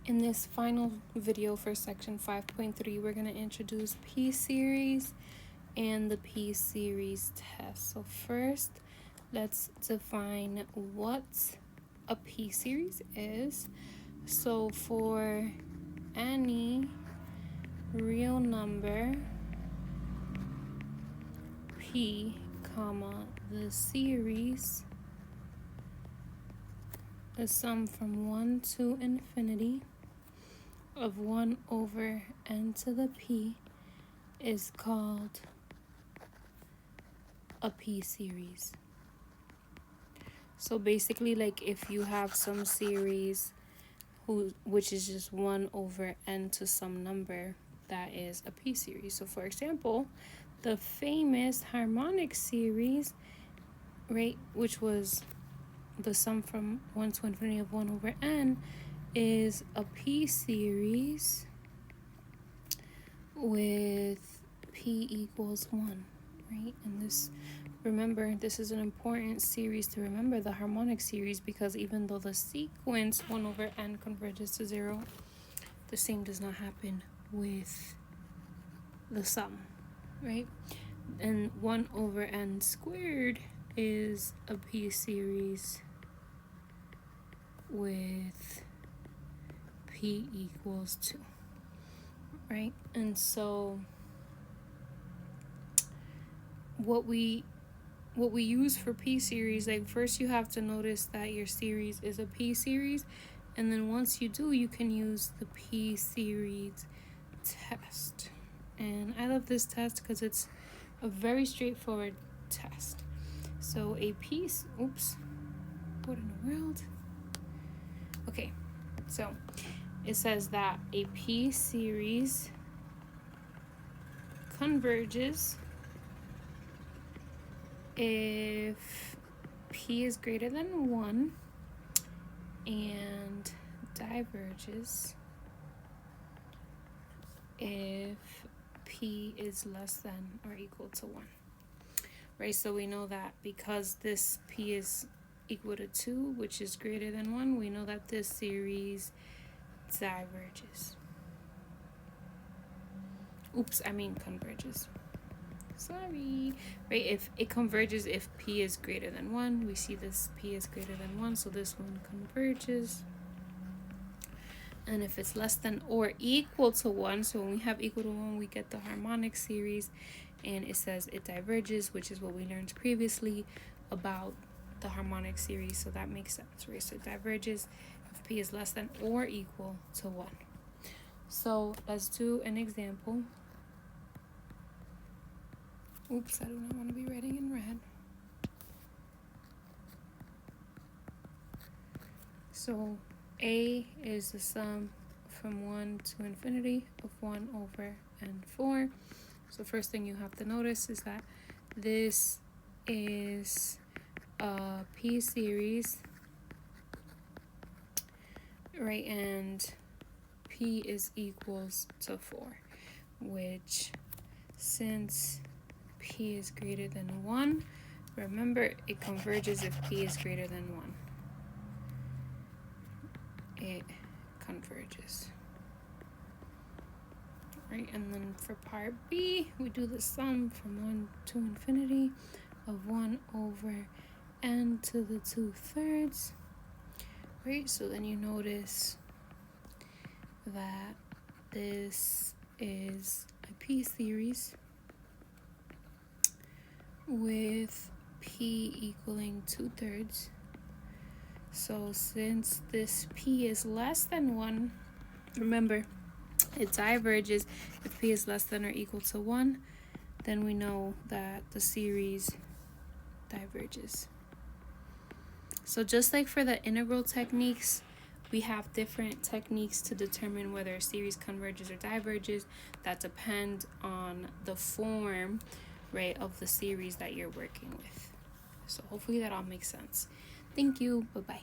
In this final video for section 5.3, we're going to introduce p-series and the p-series test. So first, let's define what a p-series is. So for any real number p, comma, the series, the sum from 1 to infinity of 1 over n to the p is called a p-series. So basically, like if you have some series which is just 1 over n to some number, that is a p-series. So for example, the famous harmonic series, right, which was the sum from 1 to infinity of 1 over n, is a p-series with p equals 1, right? And this, remember, this is an important series to remember, the harmonic series, because even though the sequence 1 over n converges to 0, the same does not happen with the sum, right? And 1 over n squared is a p-series with p equals 2, right? And so what we use for p-series, like first you have to notice that your series is a p-series, and then once you do, you can use the p-series test. And I love this test because it's a very straightforward test. So a piece, oops, what in the world? Okay, so it says that a p-series converges if p is greater than 1 and diverges if p is less than or equal to 1, right? So we know that because this p is equal to 2, which is greater than 1, we know that this series diverges. Oops, I mean converges. Sorry. Right, if it converges if p is greater than 1, we see this p is greater than 1, so this one converges. And if it's less than or equal to 1, so when we have equal to 1, we get the harmonic series, and it says it diverges, which is what we learned previously about the harmonic series, so that makes sense, right? So it diverges if p is less than or equal to 1. So let's do an example. Oops, I do not want to be writing in red. So a is the sum from 1 to infinity of 1 over n4. So first thing you have to notice is that this is a p-series, right? And p is equals to 4, which since p is greater than 1, remember it converges if p is greater than 1. It converges, right? And then for part B, we do the sum from 1 to infinity of 1 over n to the 2/3, right? So then you notice that this is a p-series with p equaling 2/3. So since this p is less than 1, remember it diverges if p is less than or equal to 1, then we know that the series diverges. So just like for the integral techniques, we have different techniques to determine whether a series converges or diverges that depend on the form, right, of the series that you're working with. So hopefully that all makes sense. Thank you. Bye-bye.